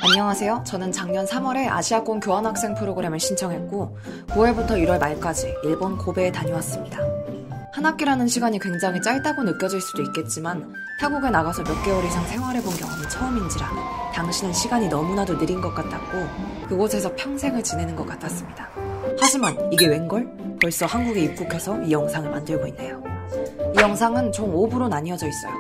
안녕하세요. 저는 작년 3월에 아시아권 교환학생 프로그램을 신청했고 9월부터 1월 말까지 일본 고베에 다녀왔습니다. 한 학기라는 시간이 굉장히 짧다고 느껴질 수도 있겠지만 타국에 나가서 몇 개월 이상 생활해본 경험이 처음인지라 당시는 시간이 너무나도 느린 것 같았고 그곳에서 평생을 지내는 것 같았습니다. 하지만 이게 웬걸? 벌써 한국에 입국해서 이 영상을 만들고 있네요. 이 영상은 총 5부로 나뉘어져 있어요.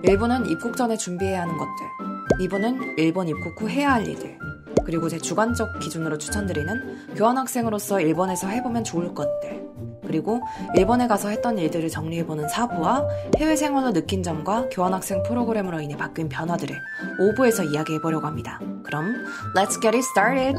1부는 입국 전에 준비해야 하는 것들, 2부는 일본 입국 후 해야 할 일들, 그리고 제 주관적 기준으로 추천드리는 교환학생으로서 일본에서 해보면 좋을 것들, 그리고 일본에 가서 했던 일들을 정리해보는 4부와 해외 생활로 느낀 점과 교환학생 프로그램으로 인해 바뀐 변화들을 5부에서 이야기해보려고 합니다. 그럼 Let's get it started!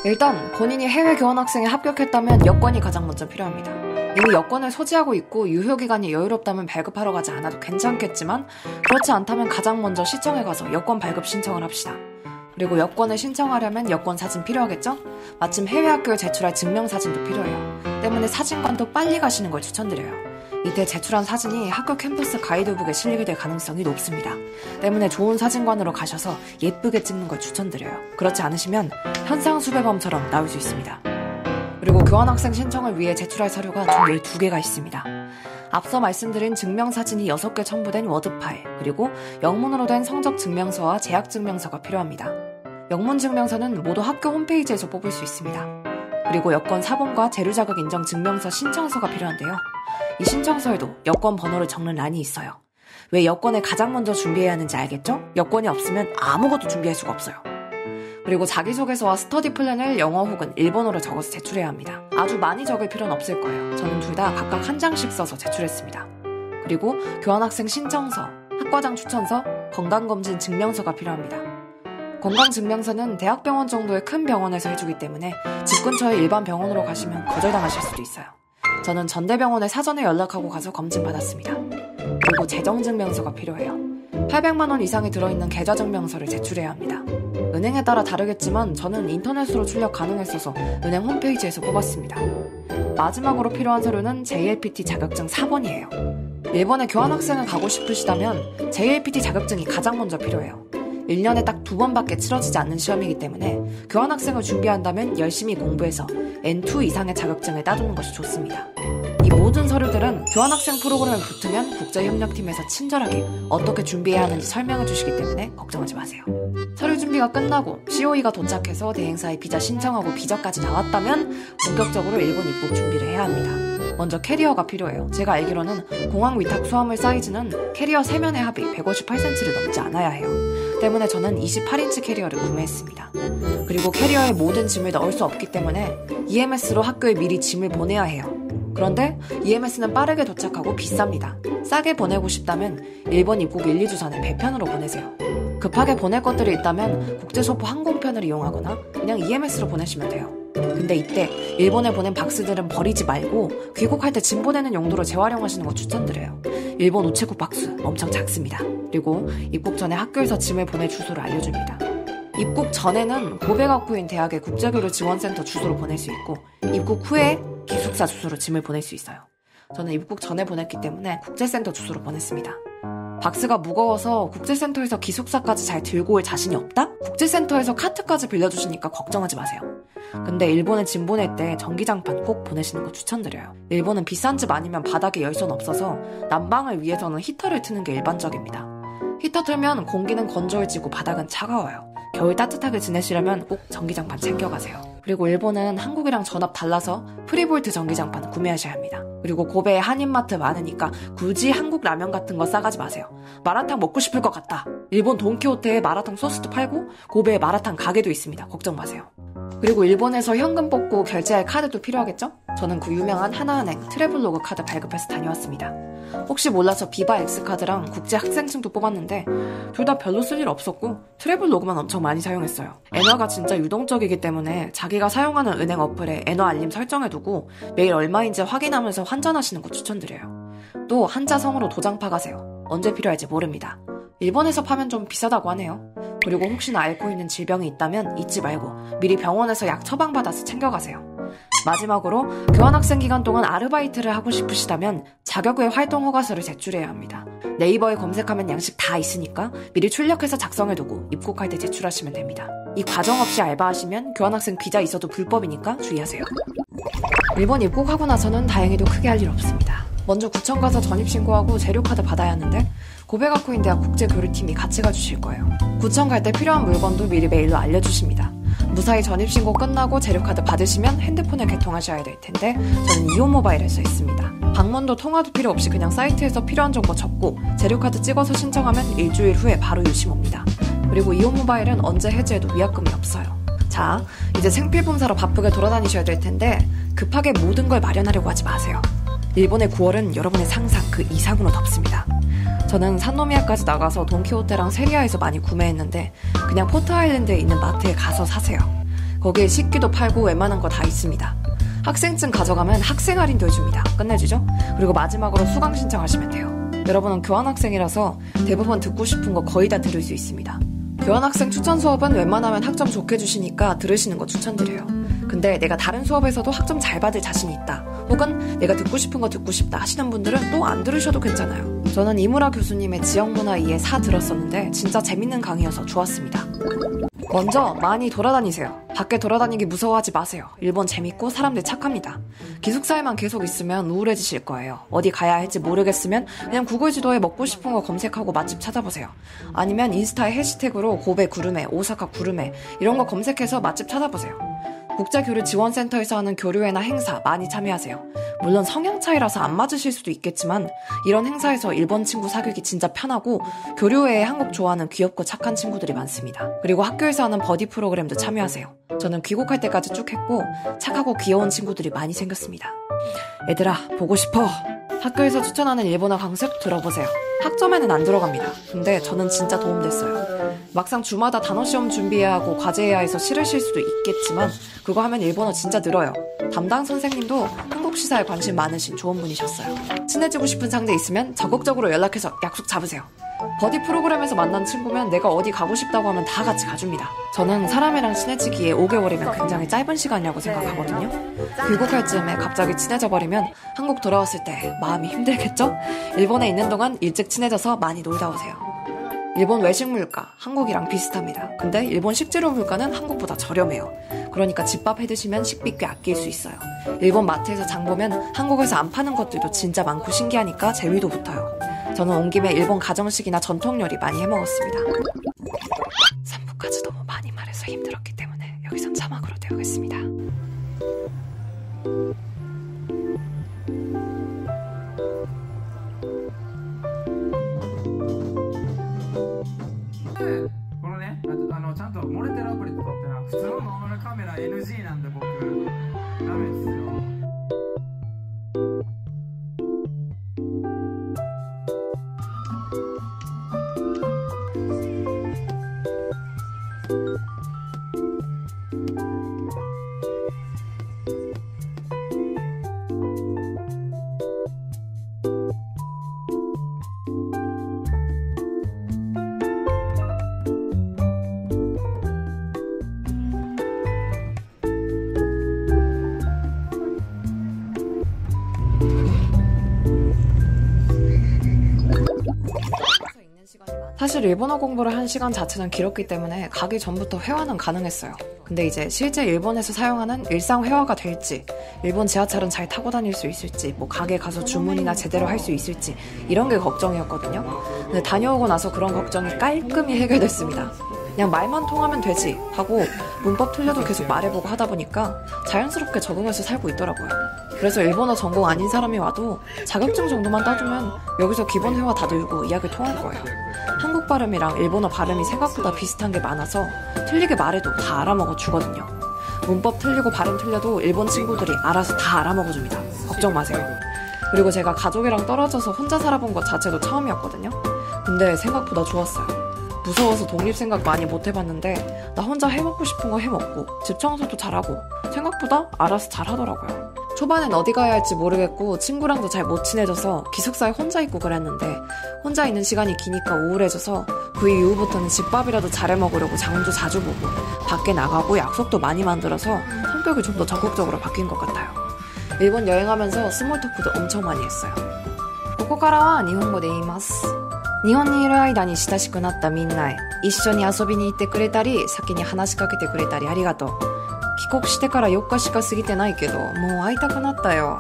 일단 본인이 해외 교환학생에 합격했다면 여권이 가장 먼저 필요합니다. 이미 여권을 소지하고 있고 유효기간이 여유롭다면 발급하러 가지 않아도 괜찮겠지만 그렇지 않다면 가장 먼저 시청에 가서 여권 발급 신청을 합시다. 그리고 여권을 신청하려면 여권 사진 필요하겠죠? 마침 해외 학교에 제출할 증명사진도 필요해요. 때문에 사진관도 빨리 가시는 걸 추천드려요. 이때 제출한 사진이 학교 캠퍼스 가이드북에 실리게 될 가능성이 높습니다. 때문에 좋은 사진관으로 가셔서 예쁘게 찍는 걸 추천드려요. 그렇지 않으시면 현상수배범처럼 나올 수 있습니다. 그리고 교환학생 신청을 위해 제출할 서류가 총 12개가 있습니다. 앞서 말씀드린 증명사진이 6개 첨부된 워드 파일, 그리고 영문으로 된 성적 증명서와 재학 증명서가 필요합니다. 영문 증명서는 모두 학교 홈페이지에서 뽑을 수 있습니다. 그리고 여권 사본과 재료자격 인정 증명서 신청서가 필요한데요. 이 신청서에도 여권 번호를 적는 란이 있어요. 왜 여권을 가장 먼저 준비해야 하는지 알겠죠? 여권이 없으면 아무것도 준비할 수가 없어요. 그리고 자기소개서와 스터디 플랜을 영어 혹은 일본어로 적어서 제출해야 합니다. 아주 많이 적을 필요는 없을 거예요. 저는 둘 다 각각 한 장씩 써서 제출했습니다. 그리고 교환학생 신청서, 학과장 추천서, 건강검진 증명서가 필요합니다. 건강증명서는 대학병원 정도의 큰 병원에서 해주기 때문에 집 근처의 일반 병원으로 가시면 거절당하실 수도 있어요. 저는 전대병원에 사전에 연락하고 가서 검진받았습니다. 그리고 재정증명서가 필요해요. 800만 원 이상이 들어있는 계좌증명서를 제출해야 합니다. 은행에 따라 다르겠지만 저는 인터넷으로 출력 가능했어서 은행 홈페이지에서 뽑았습니다. 마지막으로 필요한 서류는 JLPT 자격증 4번이에요. 일본에 교환학생을 가고 싶으시다면 JLPT 자격증이 가장 먼저 필요해요. 1년에 딱 2번밖에 치러지지 않는 시험이기 때문에 교환학생을 준비한다면 열심히 공부해서 N2 이상의 자격증을 따두는 것이 좋습니다. 이 모든 서류들은 교환학생 프로그램에 붙으면 국제협력팀에서 친절하게 어떻게 준비해야 하는지 설명해 주시기 때문에 걱정하지 마세요. 서류 준비가 끝나고 COE가 도착해서 대행사에 비자 신청하고 비자까지 나왔다면 본격적으로 일본 입국 준비를 해야 합니다. 먼저 캐리어가 필요해요. 제가 알기로는 공항 위탁 수화물 사이즈는 캐리어 3면의 합이 158cm를 넘지 않아야 해요. 때문에 저는 28인치 캐리어를 구매했습니다. 그리고 캐리어에 모든 짐을 넣을 수 없기 때문에 EMS로 학교에 미리 짐을 보내야 해요. 그런데 EMS는 빠르게 도착하고 비쌉니다. 싸게 보내고 싶다면 일본 입국 1, 2주 전에 배편으로 보내세요. 급하게 보낼 것들이 있다면 국제소포 항공편을 이용하거나 그냥 EMS로 보내시면 돼요. 근데 이때 일본에 보낸 박스들은 버리지 말고 귀국할 때 짐 보내는 용도로 재활용하시는 거 추천드려요. 일본 우체국 박스 엄청 작습니다. 그리고 입국 전에 학교에서 짐을 보낼 주소를 알려줍니다. 입국 전에는 고베가쿠인 대학의 국제교류 지원센터 주소로 보낼 수 있고 입국 후에 기숙사 주소로 짐을 보낼 수 있어요. 저는 입국 전에 보냈기 때문에 국제센터 주소로 보냈습니다. 박스가 무거워서 국제센터에서 기숙사까지 잘 들고 올 자신이 없다? 국제센터에서 카트까지 빌려주시니까 걱정하지 마세요. 근데 일본에 짐 보낼 때 전기장판 꼭 보내시는 거 추천드려요. 일본은 비싼 집 아니면 바닥에 열선 없어서 난방을 위해서는 히터를 트는 게 일반적입니다. 히터 틀면 공기는 건조해지고 바닥은 차가워요. 겨울 따뜻하게 지내시려면 꼭 전기장판 챙겨가세요. 그리고 일본은 한국이랑 전압 달라서 프리볼트 전기장판 구매하셔야 합니다. 그리고 고베에 한인마트 많으니까 굳이 한국 라면 같은 거 싸가지 마세요. 마라탕 먹고 싶을 것 같다. 일본 돈키호테에 마라탕 소스도 팔고 고베에 마라탕 가게도 있습니다. 걱정 마세요. 그리고 일본에서 현금 뽑고 결제할 카드도 필요하겠죠? 저는 그 유명한 하나은행 트래블로그 카드 발급해서 다녀왔습니다. 혹시 몰라서 비바 X카드랑 국제 학생증도 뽑았는데 둘 다 별로 쓸 일 없었고 트래블로그만 엄청 많이 사용했어요. 엔화가 진짜 유동적이기 때문에 자기가 사용하는 은행 어플에 엔화 알림 설정해두고 매일 얼마인지 확인하면서 환전하시는 거 추천드려요. 또 한자성으로 도장 파가세요. 언제 필요할지 모릅니다. 일본에서 파면 좀 비싸다고 하네요. 그리고 혹시나 앓고 있는 질병이 있다면 잊지 말고 미리 병원에서 약 처방받아서 챙겨가세요. 마지막으로 교환학생 기간 동안 아르바이트를 하고 싶으시다면 자격 후에 활동 허가서를 제출해야 합니다. 네이버에 검색하면 양식 다 있으니까 미리 출력해서 작성해두고 입국할 때 제출하시면 됩니다. 이 과정 없이 알바하시면 교환학생 비자 있어도 불법이니까 주의하세요. 일본 입국하고 나서는 다행히도 크게 할 일 없습니다. 먼저 구청 가서 전입신고하고 재료카드 받아야 하는데 고베가쿠인 대학 국제교류팀이 같이 가주실 거예요. 구청 갈 때 필요한 물건도 미리 메일로 알려주십니다. 무사히 전입신고 끝나고 재료카드 받으시면 핸드폰을 개통하셔야 될 텐데 저는 이온모바일에서 했습니다. 방문도 통화도 필요 없이 그냥 사이트에서 필요한 정보 적고 재료카드 찍어서 신청하면 일주일 후에 바로 유심 옵니다. 그리고 이온모바일은 언제 해지해도 위약금이 없어요. 자, 이제 생필품 사러 바쁘게 돌아다니셔야 될 텐데 급하게 모든 걸 마련하려고 하지 마세요. 일본의 9월은 여러분의 상상 그 이상으로 덥습니다. 저는 산노미야까지 나가서 돈키호테랑 세리아에서 많이 구매했는데 그냥 포트아일랜드에 있는 마트에 가서 사세요. 거기에 식기도 팔고 웬만한 거 다 있습니다. 학생증 가져가면 학생 할인도 해줍니다. 끝내주죠? 그리고 마지막으로 수강 신청하시면 돼요. 여러분은 교환학생이라서 대부분 듣고 싶은 거 거의 다 들을 수 있습니다. 교환학생 추천 수업은 웬만하면 학점 좋게 주시니까 들으시는 거 추천드려요. 근데 내가 다른 수업에서도 학점 잘 받을 자신이 있다, 혹은 내가 듣고 싶은 거 듣고 싶다 하시는 분들은 또 안 들으셔도 괜찮아요. 저는 이무라 교수님의 지역문화 2에 4 들었었는데 진짜 재밌는 강의여서 좋았습니다. 먼저 많이 돌아다니세요. 밖에 돌아다니기 무서워하지 마세요. 일본 재밌고 사람들 착합니다. 기숙사에만 계속 있으면 우울해지실 거예요. 어디 가야 할지 모르겠으면 그냥 구글 지도에 먹고 싶은 거 검색하고 맛집 찾아보세요. 아니면 인스타에 해시태그로 고베 구르메, 오사카 구르메 이런 거 검색해서 맛집 찾아보세요. 국제교류지원센터에서 하는 교류회나 행사 많이 참여하세요. 물론 성향 차이라서 안 맞으실 수도 있겠지만 이런 행사에서 일본 친구 사귀기 진짜 편하고 교류회에 한국 좋아하는 귀엽고 착한 친구들이 많습니다. 그리고 학교에서 하는 버디 프로그램도 참여하세요. 저는 귀국할 때까지 쭉 했고 착하고 귀여운 친구들이 많이 생겼습니다. 얘들아, 보고 싶어. 학교에서 추천하는 일본어 강습 들어보세요. 학점에는 안 들어갑니다. 근데 저는 진짜 도움됐어요. 막상 주마다 단어 시험 준비해야 하고 과제해야 해서 싫으실 수도 있겠지만 그거 하면 일본어 진짜 늘어요. 담당 선생님도 한국 시사에 관심 많으신 좋은 분이셨어요. 친해지고 싶은 상대 있으면 적극적으로 연락해서 약속 잡으세요. 버디 프로그램에서 만난 친구면 내가 어디 가고 싶다고 하면 다 같이 가줍니다. 저는 사람이랑 친해지기에 5개월이면 굉장히 짧은 시간이라고 생각하거든요. 귀국할 즈음에 갑자기 친해져 버리면 한국 돌아왔을 때 마음이 힘들겠죠? 일본에 있는 동안 일찍 친해져서 많이 놀다 오세요. 일본 외식 물가 한국이랑 비슷합니다. 근데 일본 식재료 물가는 한국보다 저렴해요. 그러니까 집밥 해드시면 식비 꽤 아낄 수 있어요. 일본 마트에서 장 보면 한국에서 안 파는 것들도 진짜 많고 신기하니까 재미도 붙어요. 저는 온 김에 일본 가정식이나 전통 요리 많이 해먹었습니다. 3부까지 너무 많이 말해서 힘들었기 때문에 여기선 자막으로 되어겠습니다. NG なんで僕ダメですよ。사실 일본어 공부를 한 시간 자체는 길었기 때문에 가기 전부터 회화는 가능했어요. 근데 이제 실제 일본에서 사용하는 일상 회화가 될지, 일본 지하철은 잘 타고 다닐 수 있을지, 뭐 가게 가서 주문이나 제대로 할 수 있을지 이런 게 걱정이었거든요. 근데 다녀오고 나서 그런 걱정이 깔끔히 해결됐습니다. 그냥 말만 통하면 되지 하고 문법 틀려도 계속 말해보고 하다 보니까 자연스럽게 적응해서 살고 있더라고요. 그래서 일본어 전공 아닌 사람이 와도 자격증 정도만 따주면 여기서 기본 회화 다 들고 이야기 통할 거예요. 한국 발음이랑 일본어 발음이 생각보다 비슷한 게 많아서 틀리게 말해도 다 알아먹어 주거든요. 문법 틀리고 발음 틀려도 일본 친구들이 알아서 다 알아먹어줍니다. 걱정 마세요. 그리고 제가 가족이랑 떨어져서 혼자 살아본 것 자체도 처음이었거든요. 근데 생각보다 좋았어요. 무서워서 독립생각 많이 못 해봤는데 나 혼자 해먹고 싶은 거 해먹고 집 청소도 잘하고 생각보다 알아서 잘하더라고요. 초반엔 어디 가야 할지 모르겠고 친구랑도 잘 못 친해져서 기숙사에 혼자 있고 그랬는데 혼자 있는 시간이 기니까 우울해져서 그 이후부터는 집밥이라도 잘해 먹으려고 장도 자주 보고 밖에 나가고 약속도 많이 만들어서 성격이 좀 더 적극적으로 바뀐 것 같아요. 일본 여행하면서 스몰토크도 엄청 많이 했어요. ここからは日本語で言います。日本にいる間に親しくなったみんなへ、一緒に遊びに行ってくれたり、先に話しかけてくれたりありがとう。帰国してから4日しか過ぎてないけど、もう会いたくなったよ。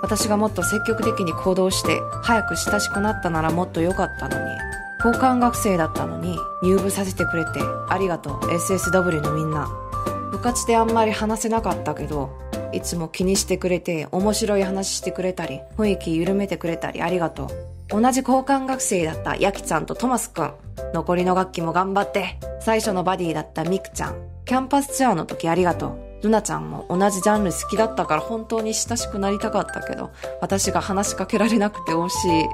私がもっと積極的に行動して早く親しくなったならもっと良かったのに。交換学生だったのに入部させてくれてありがとう SSW のみんな。部活であんまり話せなかったけど、いつも気にしてくれて面白い話してくれたり雰囲気緩めてくれたりありがとう。同じ交換学生だったヤキちゃんとトマスくん、残りの学期も頑張って。最初のバディだったミクちゃん、キャンパスツアーの時ありがとう。ルナちゃんも同じジャンル好きだったから本当に親しくなりたかったけど、私が話しかけられなくて惜しい。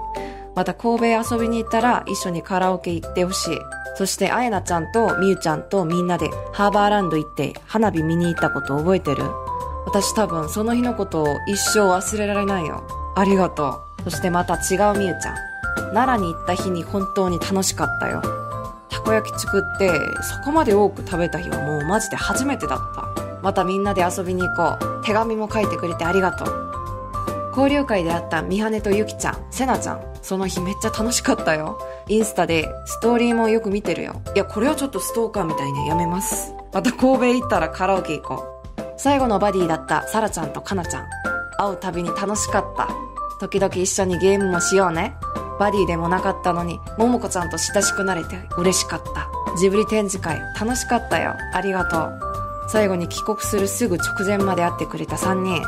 また神戸へ遊びに行ったら一緒にカラオケ行ってほしい。そしてアエナちゃんとミユちゃんとみんなでハーバーランド行って花火見に行ったこと覚えてる？私多分その日のことを一生忘れられないよ。ありがとう。そしてまた違うミユちゃん、奈良に行った日に本当に楽しかったよ。たこ焼き作ってそこまで多く食べた日はもうマジで初めてだった。またみんなで遊びに行こう。手紙も書いてくれてありがとう。交流会で会ったミハネとユキちゃん、セナちゃん、その日めっちゃ楽しかったよ。インスタでストーリーもよく見てるよ。いや、これはちょっとストーカーみたいね。やめます。また神戸行ったらカラオケ行こう。最後のバディだったサラちゃんとカナちゃん、会うたびに楽しかった。時々一緒にゲームもしようね。バディでもなかったのにももこちゃんと親しくなれて嬉しかった。ジブリ展示会楽しかったよ。ありがとう。最後に帰国するすぐ直前まで会ってくれた3人。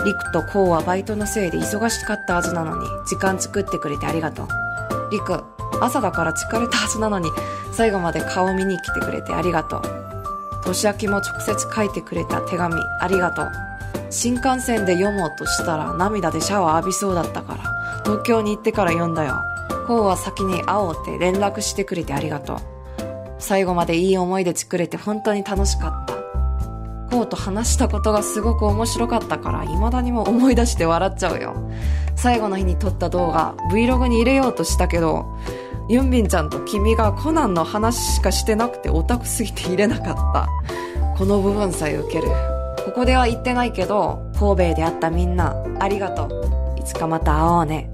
リクとコウはバイトのせいで忙しかったはずなのに時間作ってくれてありがとう。リク、朝だから疲れたはずなのに最後まで顔見に来てくれてありがとう。年明けも直接書いてくれた手紙ありがとう。新幹線で読もうとしたら涙でシャワー浴びそうだったから東京に行ってから読んだよ。コウは先に会おうって連絡してくれてありがとう。最後までいい思い出作れて本当に楽しかった。コウと話したことがすごく面白かったから未だにも思い出して笑っちゃうよ。最後の日に撮った動画 Vlog に入れようとしたけど、ユンビンちゃんと君がコナンの話しかしてなくてオタクすぎて入れなかった。この部分さえ受ける。ここでは言ってないけど神戸で会ったみんなありがとう。いつかまた会おうね。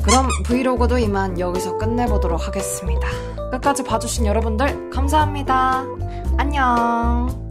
그럼 브이로그도 이만 여기서 끝내보도록 하겠습니다. 끝까지 봐주신 여러분들 감사합니다. 안녕.